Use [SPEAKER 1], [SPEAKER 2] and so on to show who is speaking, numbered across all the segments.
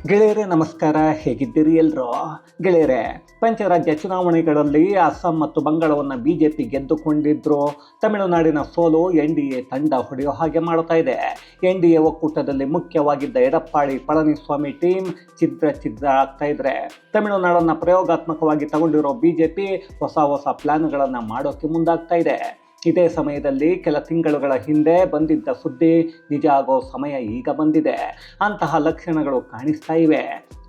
[SPEAKER 1] ಗೆಳೆಯರೇ ನಮಸ್ಕಾರ, ಹೇಗಿದ್ದೀರಿ ಎಲ್ಲರೂ? ಗೆಳೆಯರೇ, ಪಂಚರಾಜ್ಯ ಚುನಾವಣೆಗಳಲ್ಲಿ ಅಸ್ಸಾಂ ಮತ್ತು ಬಂಗಾಳವನ್ನು ಬಿಜೆಪಿ ಗೆದ್ದುಕೊಂಡಿದ್ರು. ತಮಿಳುನಾಡಿನ ಸೋಲು NDA ತಂಡ ಹೊಡೆಯೋ ಹಾಗೆ ಮಾಡ್ತಾ ಇದೆ. NDA ಒಕ್ಕೂಟದಲ್ಲಿ ಮುಖ್ಯವಾಗಿದ್ದ ಎಡಪ್ಪಾಡಿ ಪಳನಿಸ್ವಾಮಿ ಟೀಮ್ ಛಿದ್ರ ಆಗ್ತಾ ಇದ್ರೆ, ತಮಿಳುನಾಡನ್ನು ಪ್ರಯೋಗಾತ್ಮಕವಾಗಿ ತಗೊಂಡಿರೋ ಬಿಜೆಪಿ ಹೊಸ ಪ್ಲಾನ್ಗಳನ್ನು ಮಾಡೋಕ್ಕೆ ಮುಂದಾಗ್ತಾ ಇದೆ. ಇದೇ ಸಮಯದಲ್ಲಿ ಕೆಲ ತಿಂಗಳುಗಳ ಹಿಂದೆ ಬಂದಿದ್ದ ಸುದ್ದಿ ನಿಜ ಆಗೋ ಸಮಯ ಈಗ ಬಂದಿದೆ. ಅಂತಹ ಲಕ್ಷಣಗಳು ಕಾಣಿಸ್ತಾ ಇವೆ.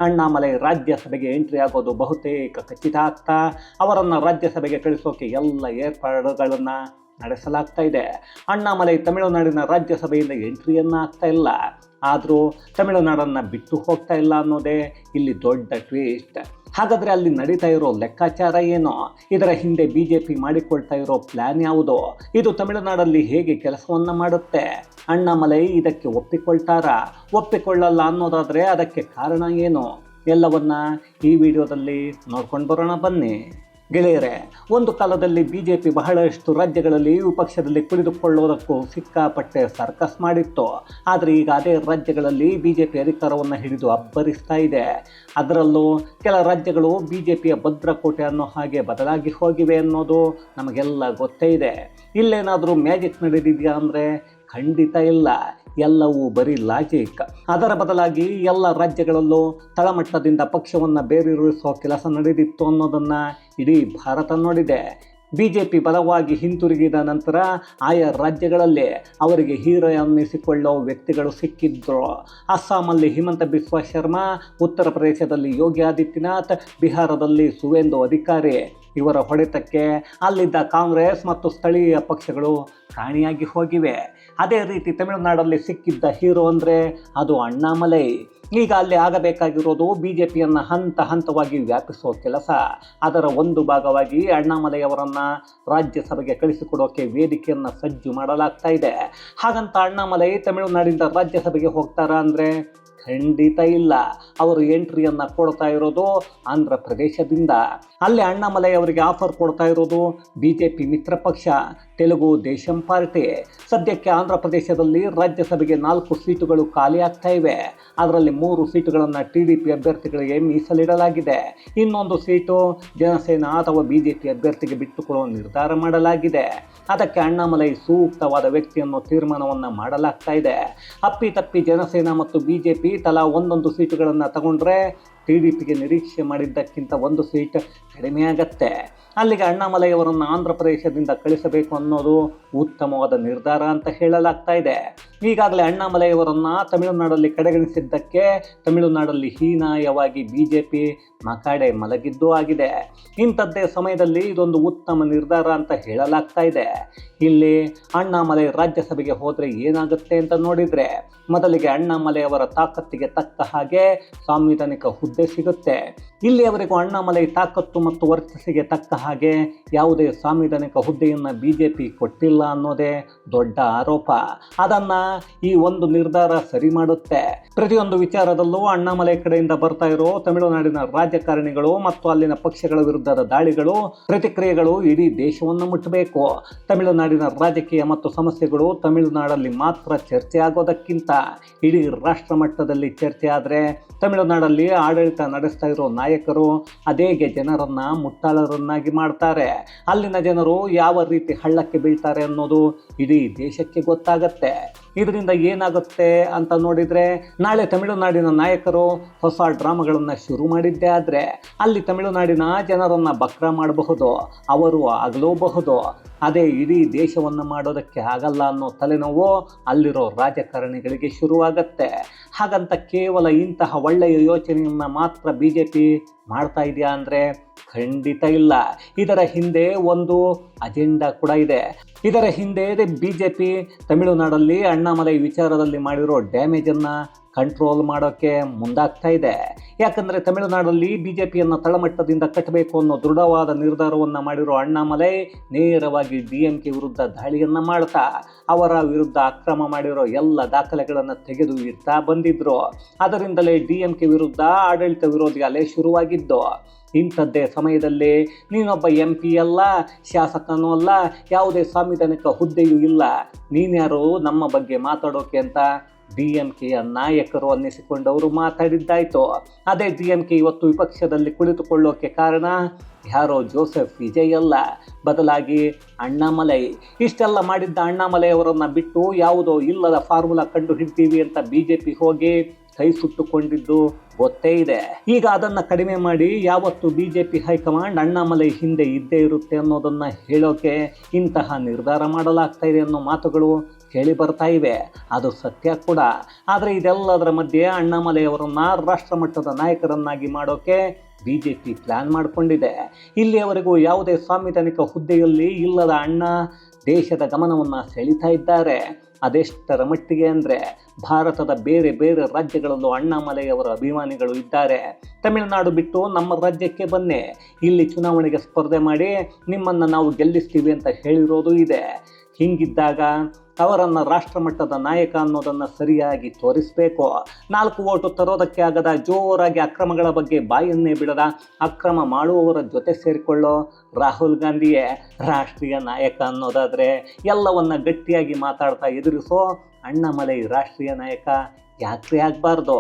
[SPEAKER 1] ಅಣ್ಣಾಮಲೈ ರಾಜ್ಯಸಭೆಗೆ ಎಂಟ್ರಿ ಆಗೋದು ಬಹುತೇಕ ಖಚಿತ ಆಗ್ತಾ, ಅವರನ್ನು ರಾಜ್ಯಸಭೆಗೆ ಕಳಿಸೋಕೆ ಎಲ್ಲ ಏರ್ಪಾಡುಗಳನ್ನು ನಡೆಸಲಾಗ್ತಾ ಇದೆ. ಅಣ್ಣಾಮಲೈ ತಮಿಳುನಾಡಿನ ರಾಜ್ಯಸಭೆಯಿಂದ ಎಂಟ್ರಿಯನ್ನು ಆಗ್ತಾ ಇಲ್ಲ, ಆದರೂ ತಮಿಳುನಾಡನ್ನು ಬಿಟ್ಟು ಹೋಗ್ತಾ ಇಲ್ಲ ಅನ್ನೋದೇ ಇಲ್ಲಿ ದೊಡ್ಡ ಟ್ವಿಸ್ಟ್. ಹಾಗಾದರೆ ಅಲ್ಲಿ ನಡೀತಾ ಇರೋ ಲೆಕ್ಕಾಚಾರ ಏನು? ಇದರ ಹಿಂದೆ ಬಿಜೆಪಿ ಮಾಡಿಕೊಳ್ತಾ ಇರೋ ಪ್ಲ್ಯಾನ್ ಯಾವುದು? ಇದು ತಮಿಳುನಾಡಲ್ಲಿ ಹೇಗೆ ಕೆಲಸವನ್ನು ಮಾಡುತ್ತೆ? ಅಣ್ಣಾಮಲೈ ಇದಕ್ಕೆ ಒಪ್ಪಿಕೊಳ್ಳಲ್ಲ ಅನ್ನೋದಾದರೆ ಅದಕ್ಕೆ ಕಾರಣ ಏನು? ಎಲ್ಲವನ್ನ ಈ ವಿಡಿಯೋದಲ್ಲಿ ನೋಡ್ಕೊಂಡು ಬರೋಣ ಬನ್ನಿ. ಗೆಳೆಯರೇ, ಒಂದು ಕಾಲದಲ್ಲಿ ಬಿಜೆಪಿ ಬಹಳಷ್ಟು ರಾಜ್ಯಗಳಲ್ಲಿ ವಿಪಕ್ಷದಲ್ಲಿ ಕುಳಿತುಕೊಳ್ಳುವುದಕ್ಕೂ ಸಿಕ್ಕಾಪಟ್ಟೆ ಸರ್ಕಸ್ ಮಾಡಿತ್ತು. ಆದರೆ ಈಗ ಅದೇ ರಾಜ್ಯಗಳಲ್ಲಿ ಬಿಜೆಪಿ ಅಧಿಕಾರವನ್ನು ಹಿಡಿದು ಅಬ್ಬರಿಸ್ತಾ ಇದೆ. ಅದರಲ್ಲೂ ಕೆಲ ರಾಜ್ಯಗಳು ಬಿಜೆಪಿಯ ಭದ್ರಕೋಟೆ ಅನ್ನೋ ಹಾಗೆ ಬದಲಾಗಿ ಹೋಗಿವೆ ಅನ್ನೋದು ನಮಗೆಲ್ಲ ಗೊತ್ತೇ ಇದೆ. ಇಲ್ಲೇನಾದರೂ ಮ್ಯಾಜಿಕ್ ನಡೆದಿದೆಯಾ ಅಂದರೆ ಖಂಡಿತ ಇಲ್ಲ. ಎಲ್ಲವೂ ಬರೀ ಲಾಜಿಕ್. ಅದರ ಬದಲಾಗಿ ಎಲ್ಲ ರಾಜ್ಯಗಳಲ್ಲೂ ತಳಮಟ್ಟದಿಂದ ಪಕ್ಷವನ್ನು ಬೇರಿರಿಸೋ ಕೆಲಸ ನಡೆದಿತ್ತು ಅನ್ನೋದನ್ನು ಇಡೀ ಭಾರತ ನೋಡಿದೆ. ಬಿಜೆಪಿ ಬಲವಾಗಿ ಹಿಂತಿರುಗಿದ ನಂತರ ಆಯಾ ರಾಜ್ಯಗಳಲ್ಲಿ ಅವರಿಗೆ ಹೀರೋ ಅನ್ನಿಸಿಕೊಳ್ಳೋ ವ್ಯಕ್ತಿಗಳು ಸಿಕ್ಕಿದ್ರು. ಅಸ್ಸಾಮಲ್ಲಿ ಹಿಮಂತ ಬಿಸ್ವಾ ಶರ್ಮಾ, ಉತ್ತರ ಪ್ರದೇಶದಲ್ಲಿ ಯೋಗಿ ಆದಿತ್ಯನಾಥ್, ಬಿಹಾರದಲ್ಲಿ ಸುವೇಂದು ಅಧಿಕಾರಿ. ಇವರ ಹೊಡೆತಕ್ಕೆ ಅಲ್ಲಿದ್ದ ಕಾಂಗ್ರೆಸ್ ಮತ್ತು ಸ್ಥಳೀಯ ಪಕ್ಷಗಳು ಕಾಣಿಯಾಗಿ ಹೋಗಿವೆ. ಅದೇ ರೀತಿ ತಮಿಳುನಾಡಲ್ಲಿ ಸಿಕ್ಕಿದ್ದ ಹೀರೋ ಅಂದರೆ ಅದು ಅಣ್ಣಾಮಲೈ. ಈಗ ಅಲ್ಲಿ ಆಗಬೇಕಾಗಿರೋದು ಬಿಜೆಪಿಯನ್ನು ಹಂತವಾಗಿ ವ್ಯಾಪಿಸೋ ಕೆಲಸ. ಅದರ ಒಂದು ಭಾಗವಾಗಿ ಅಣ್ಣಾಮಲೈ ಅವರನ್ನು ರಾಜ್ಯಸಭೆಗೆ ಕಳಿಸಿಕೊಡೋಕೆ ವೇದಿಕೆಯನ್ನು ಸಜ್ಜು ಮಾಡಲಾಗ್ತಾ ಇದೆ. ಹಾಗಂತ ಅಣ್ಣಾಮಲೈ ತಮಿಳುನಾಡಿಂದ ರಾಜ್ಯಸಭೆಗೆ ಹೋಗ್ತಾರಾ ಅಂದರೆ ಖಂಡಿತ ಇಲ್ಲ. ಅವರು ಎಂಟ್ರಿಯನ್ನು ಕೊಡ್ತಾ ಇರೋದು ಆಂಧ್ರ ಪ್ರದೇಶದಿಂದ. ಅಲ್ಲಿ ಅಣ್ಣಾಮಲೈ ಅವರಿಗೆ ಆಫರ್ ಕೊಡ್ತಾ ಇರೋದು ಬಿಜೆಪಿ ಮಿತ್ರ ಪಕ್ಷ ತೆಲುಗು ದೇಶಂ ಪಾರ್ಟಿ. ಸದ್ಯಕ್ಕೆ ಆಂಧ್ರ ಪ್ರದೇಶದಲ್ಲಿ ರಾಜ್ಯಸಭೆಗೆ 4 ಸೀಟುಗಳು ಖಾಲಿ ಆಗ್ತಾ ಇವೆ. ಅದರಲ್ಲಿ 3 ಸೀಟುಗಳನ್ನು TDP ಅಭ್ಯರ್ಥಿಗಳಿಗೆ ಮೀಸಲಿಡಲಾಗಿದೆ. ಇನ್ನೊಂದು ಸೀಟು ಜನಸೇನಾ ಅಥವಾ ಬಿಜೆಪಿ ಅಭ್ಯರ್ಥಿಗೆ ಬಿಟ್ಟುಕೊಡುವ ನಿರ್ಧಾರ ಮಾಡಲಾಗಿದೆ. ಅದಕ್ಕೆ ಅಣ್ಣಾಮಲೈ ಸೂಕ್ತವಾದ ವ್ಯಕ್ತಿಯನ್ನು ತೀರ್ಮಾನವನ್ನು ಮಾಡಲಾಗ್ತಾ ಇದೆ. ಅಪ್ಪಿತಪ್ಪಿ ಜನಸೇನಾ ಮತ್ತು ಬಿಜೆಪಿ ತಲಾ 1 ಸೀಟುಗಳನ್ನು ತಗೊಂಡ್ರೆ TDPಗೆ ನಿರೀಕ್ಷೆ ಮಾಡಿದ್ದಕ್ಕಿಂತ 1 ಸೀಟ್ ಕಡಿಮೆಯಾಗತ್ತೆ. ಅಲ್ಲಿಗೆ ಅಣ್ಣಾಮಲೈ ಅವರನ್ನು ಆಂಧ್ರ ಪ್ರದೇಶದಿಂದ ಕಳಿಸಬೇಕು ಅನ್ನೋದು ಉತ್ತಮವಾದ ನಿರ್ಧಾರ ಅಂತ ಹೇಳಲಾಗ್ತಾ ಇದೆ. ಈಗಾಗಲೇ ಅಣ್ಣಾಮಲೈ ಅವರನ್ನು ತಮಿಳುನಾಡಲ್ಲಿ ಕಡೆಗಣಿಸಿದ್ದಕ್ಕೆ ತಮಿಳುನಾಡಲ್ಲಿ ಹೀನಾಯವಾಗಿ ಬಿಜೆಪಿ ಮಕಾಡೆ ಮಲಗಿದ್ದೂ ಆಗಿದೆ. ಇಂಥದ್ದೇ ಸಮಯದಲ್ಲಿ ಇದೊಂದು ಉತ್ತಮ ನಿರ್ಧಾರ ಅಂತ ಹೇಳಲಾಗ್ತಾ ಇದೆ. ಇಲ್ಲಿ ಅಣ್ಣಾಮಲೈ ರಾಜ್ಯಸಭೆಗೆ ಹೋದರೆ ಏನಾಗುತ್ತೆ ಅಂತ ನೋಡಿದರೆ, ಮೊದಲಿಗೆ ಅಣ್ಣಾಮಲೈ ಅವರ ತಾಕತ್ತಿಗೆ ತಕ್ಕ ಹಾಗೆ ಸಾಂವಿಧಾನಿಕ ಹುದ್ದೆ ಸಿಗುತ್ತೆ. ಇಲ್ಲಿಯವರೆಗೂ ಅಣ್ಣಾಮಲೈ ತಾಕತ್ತು ಮತ್ತು ವರ್ಚಸ್ಸಿಗೆ ತಕ್ಕ ಹಾಗೆ ಯಾವುದೇ ಸಾಂವಿಧಾನಿಕ ಹುದ್ದೆಯನ್ನು ಬಿಜೆಪಿ ಕೊಟ್ಟಿಲ್ಲ ಅನ್ನೋದೇ ದೊಡ್ಡ ಆರೋಪ. ಅದನ್ನು ಈ ಒಂದು ನಿರ್ಧಾರ ಸರಿ ಮಾಡುತ್ತೆ. ಪ್ರತಿಯೊಂದು ವಿಚಾರದಲ್ಲೂ ಅಣ್ಣಾಮಲೈ ಕಡೆಯಿಂದ ಬರ್ತಾ ಇರೋ ತಮಿಳುನಾಡಿನ ರಾಜಕಾರಣಿಗಳು ಮತ್ತು ಅಲ್ಲಿನ ಪಕ್ಷಗಳ ವಿರುದ್ಧದ ದಾಳಿಗಳು, ಪ್ರತಿಕ್ರಿಯೆಗಳು ಇಡೀ ದೇಶವನ್ನು ಮುಟ್ಟಬೇಕು. ತಮಿಳುನಾಡಿನ ರಾಜಕೀಯ ಮತ್ತು ಸಮಸ್ಯೆಗಳು ತಮಿಳುನಾಡಲ್ಲಿ ಮಾತ್ರ ಚರ್ಚೆ ಆಗೋದಕ್ಕಿಂತ ಇಡೀ ರಾಷ್ಟ್ರ ಮಟ್ಟದಲ್ಲಿ ಚರ್ಚೆ ಆದರೆ ತಮಿಳುನಾಡಲ್ಲಿ ಆಡಳಿತ ನಡೆಸ್ತಾ ಇರೋ ನಾಯಕರು ಅದೇಗೆ ಜನರನ್ನು ಮುಟ್ಟಾಳರನ್ನಾಗಿ ಮಾಡ್ತಾರೆ. ಅಲ್ಲಿನ ಜನರು ಯಾವ ರೀತಿ ಹಳ್ಳಕ್ಕೆ ಬೀಳ್ತಾರೆ ಅನ್ನೋದು ಇಡೀ ದೇಶಕ್ಕೆ ಗೊತ್ತಾಗತ್ತೆ. ಇದರಿಂದ ಏನಾಗುತ್ತೆ ಅಂತ ನೋಡಿದರೆ, ನಾಳೆ ತಮಿಳುನಾಡಿನ ನಾಯಕರು ಹೊಸ ಡ್ರಾಮಾಗಳನ್ನು ಶುರು ಮಾಡಿದ್ದೇ ಆದರೆ ಅಲ್ಲಿ ತಮಿಳುನಾಡಿನ ಜನರನ್ನು ಬಕ್ರ ಮಾಡಬಹುದು, ಅವರು ಆಗಲೂಬಹುದು. ಅದೇ ಇಡೀ ದೇಶವನ್ನು ಮಾಡೋದಕ್ಕೆ ಆಗಲ್ಲ ಅನ್ನೋ ತಲೆನೋವು ಅಲ್ಲಿರೋ ರಾಜಕಾರಣಿಗಳಿಗೆ ಶುರುವಾಗತ್ತೆ. ಹಾಗಂತ ಕೇವಲ ಇಂತಹ ಒಳ್ಳೆಯ ಯೋಚನೆಯನ್ನು ಮಾತ್ರ ಬಿಜೆಪಿ ಮಾಡ್ತಾ ಇದೆಯಾ ಅಂದರೆ ಖಂಡಿತ ಇಲ್ಲ. ಇದರ ಹಿಂದೆ ಒಂದು ಅಜೆಂಡಾ ಕೂಡ ಇದೆ. ಇದರ ಹಿಂದೆ ಬಿಜೆಪಿ ತಮಿಳುನಾಡಲ್ಲಿ ಅಣ್ಣಾಮಲೈ ವಿಚಾರದಲ್ಲಿ ಮಾಡಿರೋ ಡ್ಯಾಮೇಜನ್ನು ಕಂಟ್ರೋಲ್ ಮಾಡೋಕ್ಕೆ ಮುಂದಾಗ್ತಾ ಇದೆ. ಯಾಕಂದರೆ ತಮಿಳುನಾಡಲ್ಲಿ ಬಿಜೆಪಿಯನ್ನು ತಳಮಟ್ಟದಿಂದ ಕಟ್ಟಬೇಕು ಅನ್ನೋ ದೃಢವಾದ ನಿರ್ಧಾರವನ್ನು ಮಾಡಿರೋ ಅಣ್ಣಾಮಲೈ ನೇರವಾಗಿ DMK ವಿರುದ್ಧ ದಾಳಿಯನ್ನು ಮಾಡ್ತಾ ಅವರ ವಿರುದ್ಧ ಅಕ್ರಮ ಮಾಡಿರೋ ಎಲ್ಲ ದಾಖಲೆಗಳನ್ನು ತೆಗೆದು ಇಡ್ತಾ ಬಂದಿದ್ರು. ಅದರಿಂದಲೇ DMK ವಿರುದ್ಧ ಆಡಳಿತ ವಿರೋಧಿ ಅಲೆ ಶುರುವಾಗಿದ್ದು. ಇಂಥದ್ದೇ ಸಮಯದಲ್ಲಿ ನೀನೊಬ್ಬ MP ಅಲ್ಲ, ಶಾಸಕನೂ ಅಲ್ಲ, ಯಾವುದೇ ಸಾಂವಿಧಾನಿಕ ಹುದ್ದೆಯೂ ಇಲ್ಲ, ನೀನ್ಯಾರು ನಮ್ಮ ಬಗ್ಗೆ ಮಾತಾಡೋಕೆ ಅಂತ DMKಯ ನಾಯಕರು ಅನ್ನಿಸಿಕೊಂಡವರು ಮಾತಾಡಿದ್ದಾಯಿತು. ಅದೇ DMK ಇವತ್ತು ವಿಪಕ್ಷದಲ್ಲಿ ಕುಳಿತುಕೊಳ್ಳೋಕೆ ಕಾರಣ ಯಾರೋ ಜೋಸೆಫ್ ವಿಜಯ್ ಅಲ್ಲ, ಬದಲಾಗಿ ಅಣ್ಣಾಮಲೈ. ಇಷ್ಟೆಲ್ಲ ಮಾಡಿದ್ದ ಅಣ್ಣಾಮಲೈಯವರನ್ನು ಬಿಟ್ಟು ಯಾವುದೋ ಇಲ್ಲದ ಫಾರ್ಮುಲಾ ಕಂಡು ಹಿಡ್ತೀವಿ ಅಂತ BJP ಹೋಗಿ ಕೈ ಸುಟ್ಟುಕೊಂಡಿದ್ದು ಗೊತ್ತೇ ಇದೆ. ಈಗ ಅದನ್ನು ಕಡಿಮೆ ಮಾಡಿ ಯಾವತ್ತು BJP ಹೈಕಮಾಂಡ್ ಅಣ್ಣಾಮಲೈ ಹಿಂದೆ ಇದ್ದೇ ಇರುತ್ತೆ ಅನ್ನೋದನ್ನು ಹೇಳೋಕೆ ಇಂತಹ ನಿರ್ಧಾರ ಮಾಡಲಾಗ್ತಾ ಇದೆ ಅನ್ನೋ ಮಾತುಗಳು ಕೇಳಿ ಬರ್ತಾ ಇವೆ. ಅದು ಸತ್ಯ ಕೂಡ. ಆದರೆ ಇದೆಲ್ಲದರ ಮಧ್ಯೆ ಅಣ್ಣಾಮಲೈಯವರನ್ನು ರಾಷ್ಟ್ರಮಟ್ಟದ ನಾಯಕರನ್ನಾಗಿ ಮಾಡೋಕೆ BJP ಪ್ಲ್ಯಾನ್ ಮಾಡಿಕೊಂಡಿದೆ. ಇಲ್ಲಿಯವರೆಗೂ ಯಾವುದೇ ಸಾಂವಿಧಾನಿಕ ಹುದ್ದೆಯಲ್ಲಿ ಇಲ್ಲದ ಅಣ್ಣ ದೇಶದ ಗಮನವನ್ನು ಸೆಳೀತಾ ಇದ್ದಾರೆ. ಅದೆಷ್ಟರ ಮಟ್ಟಿಗೆ ಅಂದರೆ ಭಾರತದ ಬೇರೆ ಬೇರೆ ರಾಜ್ಯಗಳಲ್ಲೂ ಅಣ್ಣಾಮಲೈಯವರ ಅಭಿಮಾನಿಗಳು ಇದ್ದಾರೆ. ತಮಿಳುನಾಡು ಬಿಟ್ಟು ನಮ್ಮ ರಾಜ್ಯಕ್ಕೆ ಬನ್ನಿ, ಇಲ್ಲಿ ಚುನಾವಣೆಗೆ ಸ್ಪರ್ಧೆ ಮಾಡಿ ನಿಮ್ಮನ್ನು ನಾವು ಗೆಲ್ಲಿಸ್ತೀವಿ ಅಂತ ಹೇಳಿರೋದು ಇದೆ. ಹೀಗಿದ್ದಾಗ ಅವರನ್ನು ರಾಷ್ಟ್ರಮಟ್ಟದ ನಾಯಕ ಅನ್ನೋದನ್ನು ಸರಿಯಾಗಿ ತೋರಿಸಬೇಕು. 4 ಓಟು ತರೋದಕ್ಕೆ ಆಗದ, ಜೋರಾಗಿ ಅಕ್ರಮಗಳ ಬಗ್ಗೆ ಬಾಯನ್ನೇ ಬಿಡದ, ಅಕ್ರಮ ಮಾಡುವವರ ಜೊತೆ ಸೇರಿಕೊಳ್ಳೋ ರಾಹುಲ್ ಗಾಂಧಿಯೇ ರಾಷ್ಟ್ರೀಯ ನಾಯಕ ಅನ್ನೋದಾದರೆ ಎಲ್ಲವನ್ನ ಗಟ್ಟಿಯಾಗಿ ಮಾತಾಡ್ತಾ ಎದುರಿಸೋ ಅಣ್ಣಾಮಲೈ ರಾಷ್ಟ್ರೀಯ ನಾಯಕ ಯಾತ್ರೆ ಆಗಬಾರ್ದು.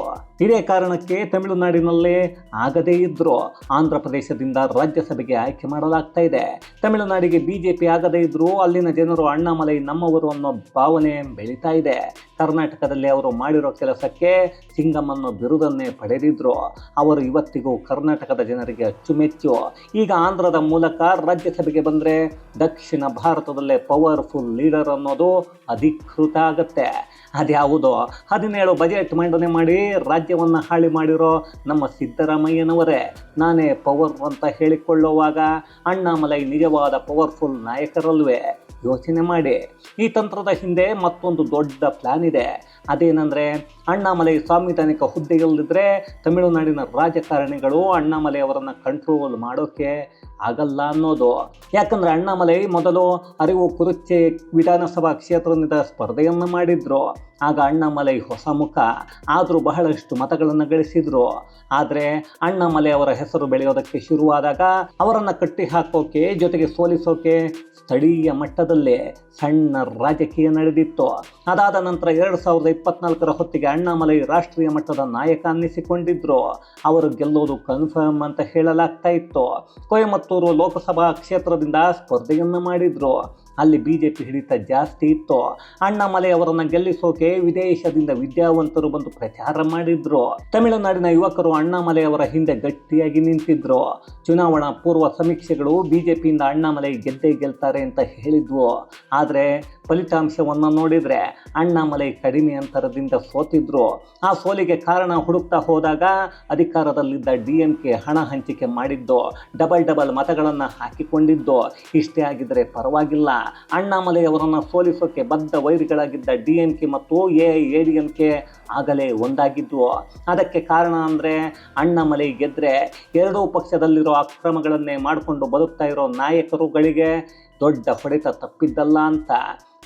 [SPEAKER 1] ಇದೇ ಕಾರಣಕ್ಕೆ ತಮಿಳುನಾಡಿನಲ್ಲೇ ಆಗದೇ ಇದ್ದರೂ ಆಂಧ್ರ ಪ್ರದೇಶದಿಂದ ರಾಜ್ಯಸಭೆಗೆ ಆಯ್ಕೆ ಮಾಡಲಾಗ್ತಾ ಇದೆ. ತಮಿಳುನಾಡಿಗೆ BJP ಆಗದೇ ಇದ್ದರೂ ಅಲ್ಲಿನ ಜನರು ಅಣ್ಣಾಮಲೈ ನಮ್ಮವರು ಅನ್ನೋ ಭಾವನೆ ಬೆಳೀತಾ ಇದೆ. ಕರ್ನಾಟಕದಲ್ಲಿ ಅವರು ಮಾಡಿರೋ ಕೆಲಸಕ್ಕೆ ಸಿಂಗಂ ಅನ್ನೋ ಬಿರುದನ್ನೇ ಪಡೆದಿದ್ರು. ಅವರು ಇವತ್ತಿಗೂ ಕರ್ನಾಟಕದ ಜನರಿಗೆ ಅಚ್ಚುಮೆಚ್ಚು. ಈಗ ಆಂಧ್ರದ ಮೂಲಕ ರಾಜ್ಯಸಭೆಗೆ ಬಂದರೆ ದಕ್ಷಿಣ ಭಾರತದಲ್ಲೇ ಪವರ್ಫುಲ್ ಲೀಡರ್ ಅನ್ನೋದು ಅಧಿಕೃತ ಆಗುತ್ತೆ. ಅದ್ಯಾವುದೋ 17 ಬಜೆಟ್ ಮಂಡನೆ ಮಾಡಿ ರಾಜ್ಯವನ್ನು ಹಾಳಿ ಮಾಡಿರೋ ನಮ್ಮ ಸಿದ್ದರಾಮಯ್ಯನವರೇ ನಾನೇ ಪವರ್ ಅಂತ ಹೇಳಿಕೊಳ್ಳುವಾಗ ಅಣ್ಣಾಮಲೈ ನಿಜವಾದ ಪವರ್ಫುಲ್ ನಾಯಕರಲ್ವೇ? ಯೋಚನೆ ಮಾಡಿ. ಈ ತಂತ್ರದ ಹಿಂದೆ ಮತ್ತೊಂದು ದೊಡ್ಡ ಪ್ಲ್ಯಾನ್ ಇದೆ. ಅದೇನೆಂದರೆ ಅಣ್ಣಾಮಲೈ ಸಾಂವಿಧಾನಿಕ ಹುದ್ದೆಯಲ್ಲಿದ್ದರೆ ತಮಿಳುನಾಡಿನ ರಾಜಕಾರಣಿಗಳು ಅಣ್ಣಾಮಲೈ ಅವರನ್ನು ಕಂಟ್ರೋಲ್ ಮಾಡೋಕ್ಕೆ ಆಗಲ್ಲ ಅನ್ನೋದು. ಯಾಕಂದರೆ ಅಣ್ಣಾಮಲೈ ಮೊದಲು ಅರಿವು-ಕುರುಚಿ ವಿಧಾನಸಭಾ ಕ್ಷೇತ್ರದಿಂದ ಸ್ಪರ್ಧೆಯನ್ನು ಮಾಡಿದ್ರು. ಆಗ ಅಣ್ಣಾಮಲೈ ಹೊಸ ಮುಖ, ಆದರೂ ಬಹಳಷ್ಟು ಮತಗಳನ್ನು ಗಳಿಸಿದ್ರು. ಆದರೆ ಅಣ್ಣಾಮಲೈ ಅವರ ಹೆಸರು ಬೆಳೆಯೋದಕ್ಕೆ ಶುರುವಾದಾಗ ಅವರನ್ನು ಕಟ್ಟಿ ಹಾಕೋಕೆ, ಜೊತೆಗೆ ಸೋಲಿಸೋಕೆ ಸ್ಥಳೀಯ ಮಟ್ಟದಲ್ಲೇ ಸಣ್ಣ ರಾಜಕೀಯ ನಡೆದಿತ್ತು. ಅದಾದ ನಂತರ 2024 ಹೊತ್ತಿಗೆ ಅಣ್ಣಾಮಲೈ ರಾಷ್ಟ್ರೀಯ ಮಟ್ಟದ ನಾಯಕ ಅನ್ನಿಸಿಕೊಂಡಿದ್ರು. ಅವರು ಗೆಲ್ಲೋದು ಕನ್ಫರ್ಮ್ ಅಂತ ಹೇಳಲಾಗ್ತಾ ಇತ್ತು. ಕೊಯಮತ್ತೂರು ಲೋಕಸಭಾ ಕ್ಷೇತ್ರದಿಂದ ಸ್ಪರ್ಧೆಯನ್ನು ಮಾಡಿದ್ರು. ಅಲ್ಲಿ BJP ಹಿಡಿತ ಜಾಸ್ತಿ ಇತ್ತು. ಅಣ್ಣಾಮಲೈ ಅವರನ್ನು ಗೆಲ್ಲಿಸೋಕೆ ವಿದೇಶದಿಂದ ವಿದ್ಯಾವಂತರು ಬಂದು ಪ್ರಚಾರ ಮಾಡಿದ್ರು. ತಮಿಳುನಾಡಿನ ಯುವಕರು ಅಣ್ಣಾಮಲೈ ಅವರ ಹಿಂದೆ ಗಟ್ಟಿಯಾಗಿ ನಿಂತಿದ್ರು. ಚುನಾವಣಾ ಪೂರ್ವ ಸಮೀಕ್ಷೆಗಳು BJPಯಿಂದ ಅಣ್ಣಾಮಲೈ ಗೆದ್ದೇ ಗೆಲ್ತಾರೆ ಅಂತ ಹೇಳಿದ್ವು. ಆದರೆ ಫಲಿತಾಂಶವನ್ನು ನೋಡಿದರೆ ಅಣ್ಣಾಮಲೈ ಕಡಿಮೆ ಅಂತರದಿಂದ ಸೋತಿದ್ರು. ಆ ಸೋಲಿಗೆ ಕಾರಣ ಹುಡುಕ್ತಾ ಹೋದಾಗ ಅಧಿಕಾರದಲ್ಲಿದ್ದ DMK ಹಣ ಹಂಚಿಕೆ ಮಾಡಿದ್ದು, ಡಬಲ್ ಮತಗಳನ್ನು ಹಾಕಿಕೊಂಡಿದ್ದು. ಇಷ್ಟೇ ಆಗಿದ್ದರೆ ಪರವಾಗಿಲ್ಲ, ಅಣ್ಣಾಮಲೈ ಅವರನ್ನು ಸೋಲಿಸೋಕೆ ಬದ್ಧ ವೈರಿಗಳಾಗಿದ್ದ DMK ಮತ್ತು AIADMK ಆಗಲೇ ಒಂದಾಗಿದ್ವು. ಅದಕ್ಕೆ ಕಾರಣ ಅಂದರೆ ಅಣ್ಣಾಮಲೈ ಗೆದ್ದರೆ ಎರಡೂ ಪಕ್ಷದಲ್ಲಿರೋ ಅಕ್ರಮಗಳನ್ನೇ ಮಾಡಿಕೊಂಡು ಬದುಕ್ತಾ ಇರೋ ನಾಯಕರುಗಳಿಗೆ ದೊಡ್ಡ ಹೊಡೆತ ತಪ್ಪಿದ್ದಲ್ಲ ಅಂತ.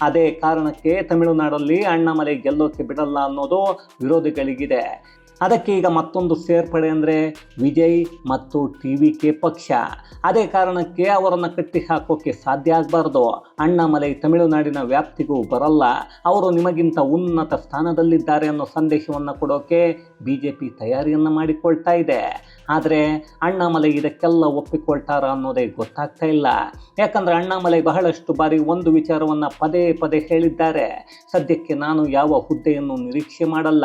[SPEAKER 1] ಅದೇ ಕಾರಣಕ್ಕೆ ತಮಿಳುನಾಡಲ್ಲಿ ಅಣ್ಣಾಮಲೈ ಗೆಲ್ಲೋಕೆ ಬಿಡಲ್ಲ ಅನ್ನೋದು ವಿರೋಧಿಗಳಿಗಿದೆ. ಅದಕ್ಕೆ ಈಗ ಮತ್ತೊಂದು ಸೇರ್ಪಡೆ ಅಂದರೆ ವಿಜಯ್ ಮತ್ತು TVK ಪಕ್ಷ. ಅದೇ ಕಾರಣಕ್ಕೆ ಅವರನ್ನು ಕಟ್ಟಿ ಹಾಕೋಕ್ಕೆ ಸಾಧ್ಯ ಆಗಬಾರ್ದು. ಅಣ್ಣಾಮಲೈ ತಮಿಳುನಾಡಿನ ವ್ಯಾಪ್ತಿಗೂ ಬರಲ್ಲ, ಅವರು ನಿಮಗಿಂತ ಉನ್ನತ ಸ್ಥಾನದಲ್ಲಿದ್ದಾರೆ ಅನ್ನೋ ಸಂದೇಶವನ್ನು ಕೊಡೋಕೆ BJP ತಯಾರಿಯನ್ನು ಮಾಡಿಕೊಳ್ತಾ ಇದೆ. ಆದರೆ ಅಣ್ಣಾಮಲೈ ಇದಕ್ಕೆಲ್ಲ ಒಪ್ಪಿಕೊಳ್ತಾರ ಅನ್ನೋದೇ ಗೊತ್ತಾಗ್ತಾ ಇಲ್ಲ. ಯಾಕಂದರೆ ಅಣ್ಣಾಮಲೈ ಬಹಳಷ್ಟು ಬಾರಿ ಒಂದು ವಿಚಾರವನ್ನು ಪದೇ ಹೇಳಿದ್ದಾರೆ. ಸದ್ಯಕ್ಕೆ ನಾನು ಯಾವ ಹುದ್ದೆಯನ್ನು ನಿರೀಕ್ಷೆ ಮಾಡಲ್ಲ.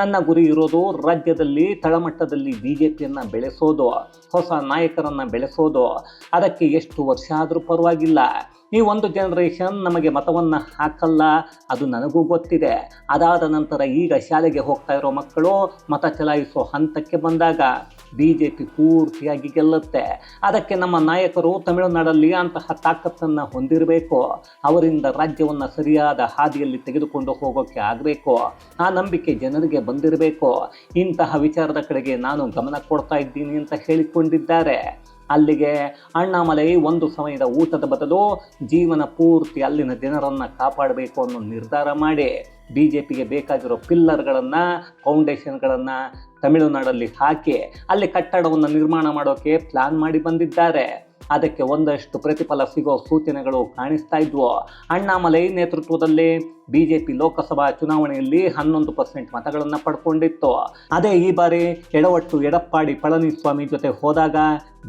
[SPEAKER 1] ನನ್ನ ಗುರಿ ಇರೋದು ರಾಜ್ಯದಲ್ಲಿ ತಳಮಟ್ಟದಲ್ಲಿ BJPಯನ್ನು ಬೆಳೆಸೋದು, ಹೊಸ ನಾಯಕರನ್ನು ಬೆಳೆಸೋದು. ಅದಕ್ಕೆ ಎಷ್ಟು ವರ್ಷ ಆದರೂ ಪರವಾಗಿಲ್ಲ. ಈ ಒಂದು ಜನರೇಷನ್ ನಮಗೆ ಮತವನ್ನು ಹಾಕಲ್ಲ, ಅದು ನನಗೂ ಗೊತ್ತಿದೆ. ಅದಾದ ನಂತರ ಈಗ ಶಾಲೆಗೆ ಹೋಗ್ತಾ ಇರೋ ಮಕ್ಕಳು ಮತ ಚಲಾಯಿಸೋ ಹಂತಕ್ಕೆ ಬಂದಾಗ BJP ಪೂರ್ತಿಯಾಗಿ ಗೆಲ್ಲುತ್ತೆ. ಅದಕ್ಕೆ ನಮ್ಮ ನಾಯಕರು ತಮಿಳುನಾಡಲ್ಲಿ ಅಂತಹ ತಾಕತ್ತನ್ನು ಹೊಂದಿರಬೇಕು. ಅವರಿಂದ ರಾಜ್ಯವನ್ನು ಸರಿಯಾದ ಹಾದಿಯಲ್ಲಿ ತೆಗೆದುಕೊಂಡು ಹೋಗೋಕ್ಕೆ ಆಗಬೇಕು. ಆ ನಂಬಿಕೆ ಜನರಿಗೆ ಬಂದಿರಬೇಕು. ಇಂತಹ ವಿಚಾರದ ಕಡೆಗೆ ನಾನು ಗಮನ ಕೊಡ್ತಾ ಇದ್ದೀನಿ ಅಂತ ಹೇಳಿಕೊಂಡಿದ್ದಾರೆ. ಅಲ್ಲಿಗೆ ಅಣ್ಣಾಮಲೈ ಒಂದು ಸಮಯದ ಊಟದ ಬದಲು ಜೀವನ ಪೂರ್ತಿ ಅಲ್ಲಿನ ಜನರನ್ನು ಕಾಪಾಡಬೇಕು ಅನ್ನೋ ನಿರ್ಧಾರ ಮಾಡಿ BJPಗೆ ಬೇಕಾಗಿರೋ ಪಿಲ್ಲರ್ಗಳನ್ನು, ಫೌಂಡೇಶನ್ಗಳನ್ನು ತಮಿಳುನಾಡಲ್ಲಿ ಹಾಕಿ ಅಲ್ಲಿ ಕಟ್ಟಡವನ್ನು ನಿರ್ಮಾಣ ಮಾಡೋಕ್ಕೆ ಪ್ಲಾನ್ ಮಾಡಿ ಬಂದಿದ್ದಾರೆ. ಅದಕ್ಕೆ ಒಂದಷ್ಟು ಪ್ರತಿಫಲ ಸಿಗೋ ಸೂಚನೆಗಳು ಕಾಣಿಸ್ತಾ ಇದ್ವು. ಅಣ್ಣಾಮಲೈ ನೇತೃತ್ವದಲ್ಲಿ ಬಿಜೆಪಿ ಲೋಕಸಭಾ ಚುನಾವಣೆಯಲ್ಲಿ 11% ಮತಗಳನ್ನು ಪಡ್ಕೊಂಡಿತ್ತು. ಅದೇ ಈ ಬಾರಿ ಎಡವಟ್ಟು ಎಡಪ್ಪಾಡಿ ಪಳನಿಸ್ವಾಮಿ ಜೊತೆ ಹೋದಾಗ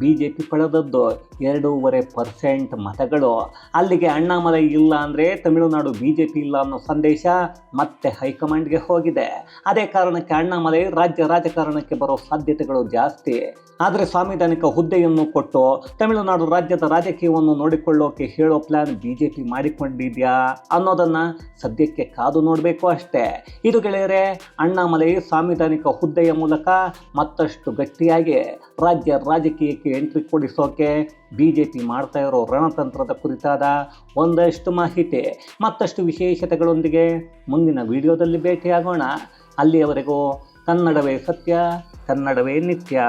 [SPEAKER 1] ಬಿಜೆಪಿ ಪಡೆದದ್ದು 2.5% ಮತಗಳು. ಅಲ್ಲಿಗೆ ಅಣ್ಣಾಮಲೈ ಇಲ್ಲ ಅಂದರೆ ತಮಿಳುನಾಡು ಬಿಜೆಪಿ ಇಲ್ಲ ಅನ್ನೋ ಸಂದೇಶ ಮತ್ತೆ ಹೈಕಮಾಂಡ್ಗೆ ಹೋಗಿದೆ. ಅದೇ ಕಾರಣಕ್ಕೆ ಅಣ್ಣಾಮಲೈ ರಾಜ್ಯ ರಾಜಕಾರಣಕ್ಕೆ ಬರೋ ಸಾಧ್ಯತೆಗಳು ಜಾಸ್ತಿ. ಆದರೆ ಸಾಂವಿಧಾನಿಕ ಹುದ್ದೆಯನ್ನು ಕೊಟ್ಟು ತಮಿಳುನಾಡು ರಾಜ್ಯದ ರಾಜಕೀಯವನ್ನು ನೋಡಿಕೊಳ್ಳೋಕೆ ಹೇಳೋ ಪ್ಲಾನ್ ಬಿಜೆಪಿ ಮಾಡಿಕೊಂಡಿದ್ಯಾ ಅನ್ನೋದನ್ನು ಸದ್ಯಕ್ಕೆ ಕಾದು ನೋಡಬೇಕು ಅಷ್ಟೇ. ಇದು ಗೆಳೆಯರೆ, ಅಣ್ಣಾಮಲೈ ಸಾಂವಿಧಾನಿಕ ಹುದ್ದೆಯ ಮೂಲಕ ಮತ್ತಷ್ಟು ಗಟ್ಟಿಯಾಗಿ ರಾಜ್ಯ ರಾಜಕೀಯಕ್ಕೆ ಎಂಟ್ರಿ ಕೊಡಿಸೋಕೆ ಬಿಜೆಪಿ ಮಾಡ್ತಾ ಇರೋ ರಣತಂತ್ರದ ಕುರಿತಾದ ಒಂದಷ್ಟು ಮಾಹಿತಿ, ಮತ್ತಷ್ಟು ವಿಶೇಷತೆಗಳೊಂದಿಗೆ ಮುಂದಿನ ವಿಡಿಯೋದಲ್ಲಿ ಭೇಟಿಯಾಗೋಣ. ಅಲ್ಲಿಯವರೆಗೂ ಕನ್ನಡವೇ ಸತ್ಯ, ಕನ್ನಡವೇ ನಿತ್ಯ.